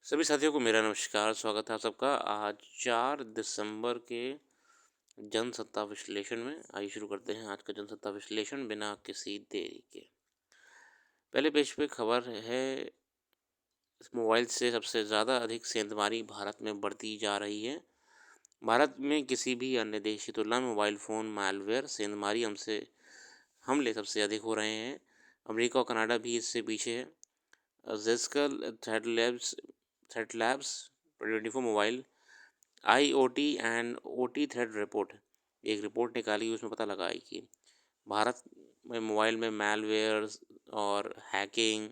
सभी साथियों को मेरा नमस्कार, स्वागत है आप सबका। आज 4 दिसंबर के जनसत्ता विश्लेषण में। आइए शुरू करते हैं आज का जनसत्ता विश्लेषण बिना किसी देरी के। पहले पेज पे खबर है, इस मोबाइल से सबसे ज़्यादा अधिक सेंधमारी भारत में बढ़ती जा रही है। भारत में किसी भी अन्य देश की तुलना में मोबाइल फ़ोन मैलवेयर सेंधमारी हमसे हमले सबसे अधिक हो रहे हैं। अमेरिका और कनाडा भी इससे पीछे है। Zscaler threat labs 2024 mobile IoT and OT threat report, एक रिपोर्ट निकाली, उसमें पता लगा है कि भारत में मोबाइल में मैलवेयर और हैकिंग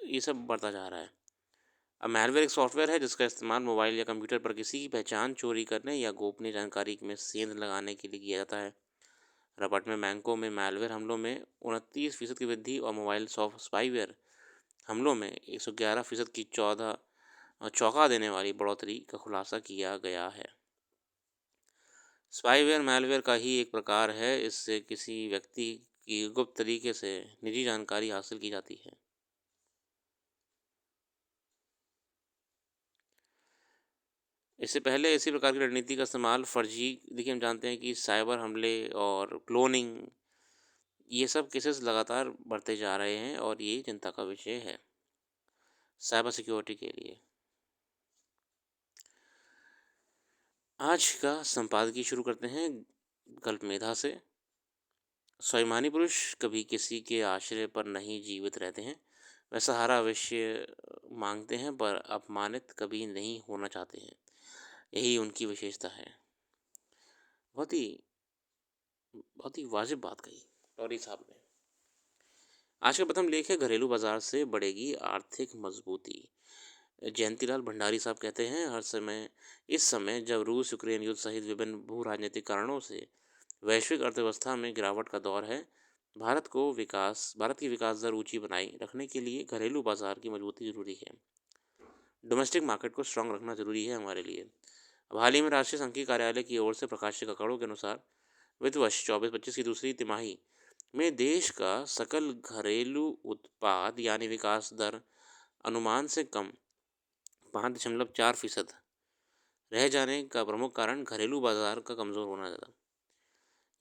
ये सब बढ़ता जा रहा है। अब मैलवेयर एक सॉफ्टवेयर है जिसका इस्तेमाल मोबाइल या कंप्यूटर पर किसी की पहचान चोरी करने या गोपनीय जानकारी में सेंध लगाने के लिए किया जाता है। रपट में बैंकों में मैलवेयर हमलों में 29% की वृद्धि और मोबाइल सॉफ्ट स्पाईवेयर हमलों में 111% की चौंका देने वाली बढ़ोतरी का खुलासा किया गया है। स्पाईवेयर मैलवेयर का ही एक प्रकार है। इससे किसी व्यक्ति की गुप्त तरीके से निजी जानकारी हासिल की जाती है। इससे पहले इसी प्रकार की रणनीति का इस्तेमाल फर्जी, देखिए हम जानते हैं कि साइबर हमले और क्लोनिंग, ये सब केसेस लगातार बढ़ते जा रहे हैं और ये चिंता का विषय है साइबर सिक्योरिटी के लिए। आज का संपादकीय शुरू करते हैं कल्पमेधा से। स्वाभिमानी पुरुष कभी किसी के आश्रय पर नहीं जीवित रहते हैं, वह सहारा अवश्य मांगते हैं पर अपमानित कभी नहीं होना चाहते हैं। यही उनकी विशेषता है। बहुत ही बहुत ही वाजिब बात कही टॉरी साहब ने। आज का प्रथम लेख है, घरेलू बाजार से बढ़ेगी आर्थिक मजबूती। जयंतीलाल भंडारी साहब कहते हैं, इस समय जब रूस यूक्रेन युद्ध सहित विभिन्न भू राजनीतिक कारणों से वैश्विक अर्थव्यवस्था में गिरावट का दौर है, भारत की विकास दर ऊंची बनाए रखने के लिए घरेलू बाजार की मजबूती जरूरी है। डोमेस्टिक मार्केट को स्ट्रांग रखना जरूरी है हमारे लिए। अब हाल ही में राष्ट्रीय सांख्यिकी कार्यालय की ओर से प्रकाशित आंकड़ों के अनुसार वित्त वर्ष 24-25 की दूसरी तिमाही में देश का सकल घरेलू उत्पाद यानी विकास दर अनुमान से कम 5.4% रह जाने का प्रमुख कारण घरेलू बाजार का कमज़ोर होना था।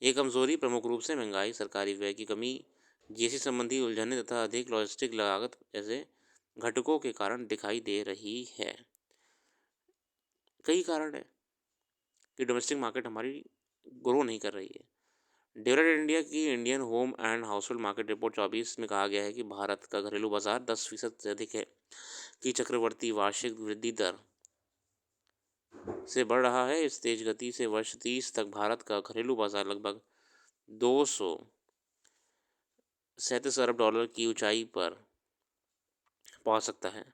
ये कमजोरी प्रमुख रूप से महंगाई, सरकारी व्यय की कमी, जीएसटी संबंधी उलझनें तथा अधिक लॉजिस्टिक लागत जैसे घटकों के कारण दिखाई दे रही है। कई कारण है कि डोमेस्टिक मार्केट हमारी ग्रो नहीं कर रही है। डेवलप्ड इंडिया की Indian home and household market report 24 में कहा गया है कि भारत का घरेलू बाजार 10% से अधिक है की चक्रवर्ती वार्षिक वृद्धि दर से बढ़ रहा है। इस तेज गति से वर्ष 30 तक भारत का घरेलू बाजार लगभग 237 अरब डॉलर की ऊंचाई पर पहुंच सकता है।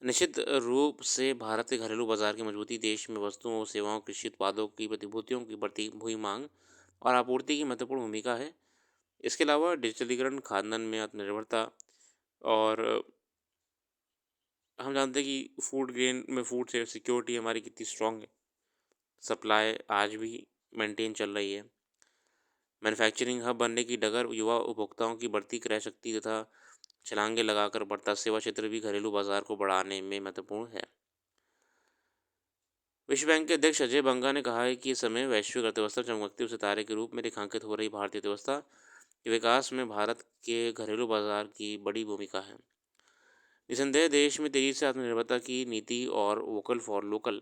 निश्चित रूप से भारत के घरेलू बाजार की मजबूती देश में वस्तुओं, सेवाओं, कृषि उत्पादों की प्रतिभूतियों की बढ़ती हुई मांग और आपूर्ति की महत्वपूर्ण भूमिका है। इसके अलावा डिजिटलीकरण, खाद्यान्न में आत्मनिर्भरता और हम जानते हैं कि फूड ग्रेन में फूड से सिक्योरिटी हमारी कितनी स्ट्रांग है। सप्लाई आज भी मेंटेन चल रही है। मैन्युफैक्चरिंग हब बनने की डगर, युवा उपभोक्ताओं की बढ़ती क्रय शक्ति तथा छलांगे लगाकर बढ़ता सेवा क्षेत्र भी घरेलू बाजार को बढ़ाने में महत्वपूर्ण है। विश्व बैंक के अध्यक्ष अजय बंगा ने कहा है कि इस समय वैश्विक अर्थव्यवस्था चमकते सितारे के रूप में रेखांकित हो रही भारतीय अर्थव्यवस्था के विकास में भारत के घरेलू बाजार की बड़ी भूमिका है। निसंदेह देश में तेजी से आत्मनिर्भरता की नीति और वोकल फॉर लोकल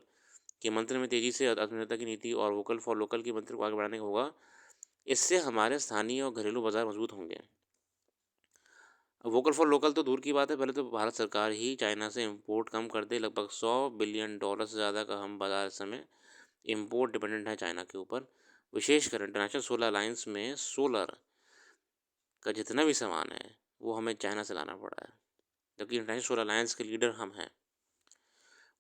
के मंत्र में तेजी से आत्मनिर्भरता की नीति और वोकल फॉर लोकल के मंत्र को आगे बढ़ाने का होगा। इससे हमारे स्थानीय और घरेलू बाजार मजबूत होंगे। वोकल फॉर लोकल तो दूर की बात है, पहले तो भारत सरकार ही चाइना से इंपोर्ट कम कर दे। लगभग $100 बिलियन से ज़्यादा का हम बाजार इस समय इंपोर्ट डिपेंडेंट है चाइना के ऊपर। विशेषकर इंटरनेशनल सोलर अलायंस में सोलर का जितना भी सामान है वो हमें चाइना से लाना पड़ा है, जबकि इंटरनेशनल सोलर अलायंस के लीडर हम हैं।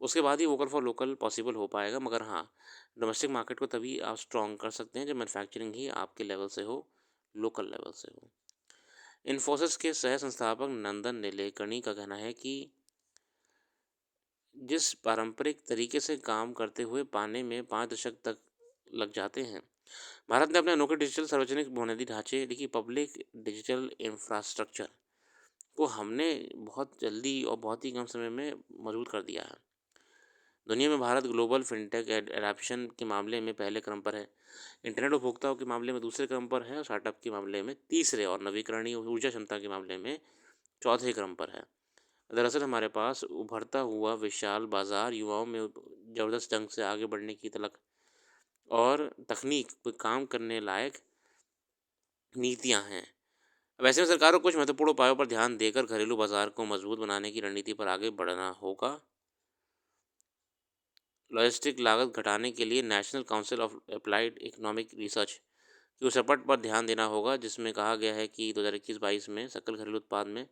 उसके बाद ही वोकल फॉर लोकल पॉसिबल हो पाएगा। मगर हाँ, डोमेस्टिक मार्केट को तभी आप स्ट्रॉन्ग कर सकते हैं जब मैन्युफैक्चरिंग ही आपके लेवल से हो, लोकल लेवल से हो। इन्फोसिस के सह संस्थापक नंदन नीलेकर्णी का कहना है कि जिस पारंपरिक तरीके से काम करते हुए पाने में 5 दशक तक लग जाते हैं, भारत ने अपने अनोखे डिजिटल सार्वजनिक बुनियादी ढांचे, देखिए पब्लिक डिजिटल इंफ्रास्ट्रक्चर को हमने बहुत जल्दी और बहुत ही कम समय में मजबूत कर दिया है। दुनिया में भारत ग्लोबल फिनटेक एडॉप्शन के मामले में पहले क्रम पर है, इंटरनेट उपभोक्ताओं के मामले में दूसरे क्रम पर है और स्टार्टअप के मामले में तीसरे और नवीकरणीय ऊर्जा क्षमता के मामले में चौथे क्रम पर है। दरअसल हमारे पास उभरता हुआ विशाल बाजार, युवाओं में ज़बरदस्त ढंग से आगे बढ़ने की तलक और तकनीक पे काम करने लायक नीतियाँ हैं। अब ऐसे में सरकार को कुछ महत्वपूर्ण उपायों पर ध्यान देकर घरेलू बाजार को मजबूत बनाने की रणनीति पर आगे बढ़ना होगा। लॉजिस्टिक लागत घटाने के लिए national council of applied economic research की उस रिपोर्ट पर ध्यान देना होगा, जिसमें कहा गया है कि 2021-22 में सकल घरेलू उत्पाद में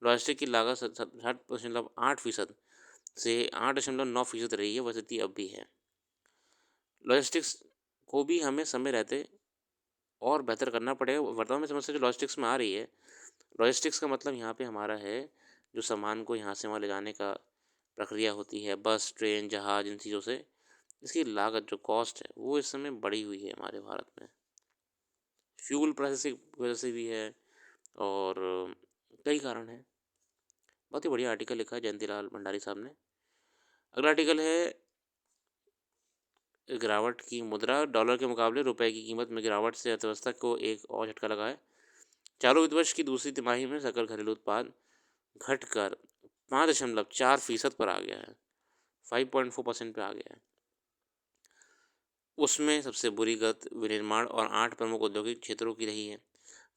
लॉजिस्टिक की लागत 60.8% से 8.9% रही है। वह स्थिति अब भी है। लॉजिस्टिक्स को भी हमें समय रहते और बेहतर करना पड़ेगा। वर्तमान में समस्या जो लॉजिस्टिक्स में आ रही है, लॉजिस्टिक्स का मतलब यहाँ पे हमारा है जो सामान को यहाँ से वहाँ ले जाने का प्रक्रिया होती है, बस, ट्रेन, जहाज़, इन चीज़ों से इसकी लागत जो कॉस्ट है वो इस समय बढ़ी हुई है हमारे भारत में। फ्यूल प्राइसेस की वजह से भी है और कई कारण हैं। बहुत ही बढ़िया आर्टिकल लिखा है जयंतीलाल भंडारी साहब ने। अगला आर्टिकल है गिरावट की मुद्रा, डॉलर के मुकाबले रुपए की कीमत में गिरावट से अर्थव्यवस्था को एक और झटका लगा है। चालू वित्त वर्ष की दूसरी तिमाही में सकल घरेलू उत्पाद घटकर 5.4% पर आ गया है, 5.4% पे आ गया है। उसमें सबसे बुरी गत विनिर्माण और 8 प्रमुख औद्योगिक क्षेत्रों की रही है।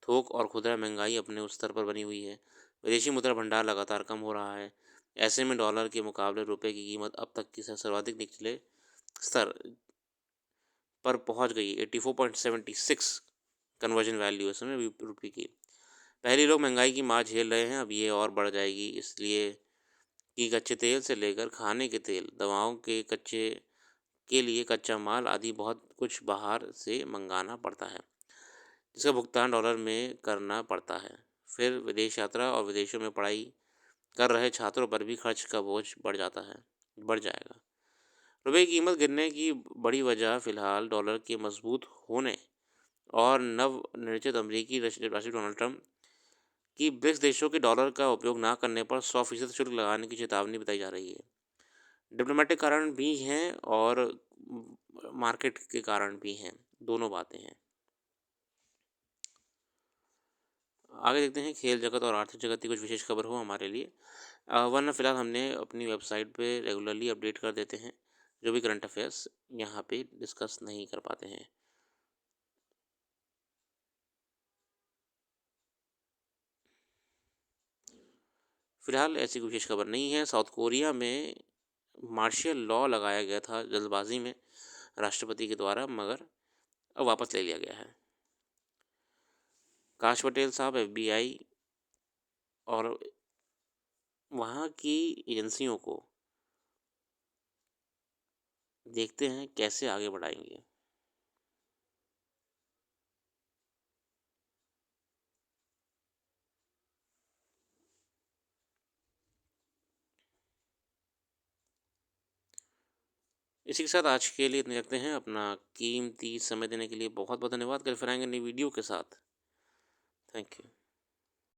थोक और खुदरा महंगाई अपने उस स्तर पर बनी हुई है। विदेशी मुद्रा भंडार लगातार कम हो रहा है। ऐसे में डॉलर के मुकाबले रुपए की कीमत अब तक की सर्वाधिक निचले स्तर पर पहुंच गई। 84.76 कन्वर्जन वैल्यू इस समय रुपये की। पहले लोग महंगाई की मार झेल रहे हैं, अब ये और बढ़ जाएगी, इसलिए कि कच्चे तेल से लेकर खाने के तेल, दवाओं के कच्चे के लिए कच्चा माल आदि बहुत कुछ बाहर से मंगाना पड़ता है, जिसका भुगतान डॉलर में करना पड़ता है। फिर विदेश यात्रा और विदेशों में पढ़ाई कर रहे छात्रों पर भी खर्च का बोझ बढ़ जाएगा। रुपये की कीमत गिरने की बड़ी वजह फिलहाल डॉलर के मजबूत होने और नवनिर्वाचित अमेरिकी राष्ट्रपति डोनाल्ड ट्रंप की ब्रिक्स देशों के डॉलर का उपयोग न करने पर 100% शुल्क लगाने की चेतावनी बताई जा रही है। डिप्लोमेटिक कारण भी हैं और मार्केट के कारण भी हैं, दोनों बातें हैं। आगे देखते हैं खेल जगत और आर्थिक जगत की कुछ विशेष खबर हो हमारे लिए, वरना फ़िलहाल हमने अपनी वेबसाइट पे रेगुलरली अपडेट कर देते हैं जो भी करंट अफेयर्स यहाँ पे डिस्कस नहीं कर पाते हैं। फ़िलहाल ऐसी कोई विशेष खबर नहीं है। साउथ कोरिया में मार्शियल लॉ लगाया गया था जल्दबाजी में राष्ट्रपति के द्वारा, मगर अब वापस ले लिया गया है। काश पटेल साहब FBI और वहाँ की एजेंसियों को देखते हैं कैसे आगे बढ़ाएंगे। इसी के साथ आज के लिए इतने रखते हैं। अपना कीमती समय देने के लिए बहुत बहुत धन्यवाद। कल फिर आएंगे नई वीडियो के साथ। Thank you.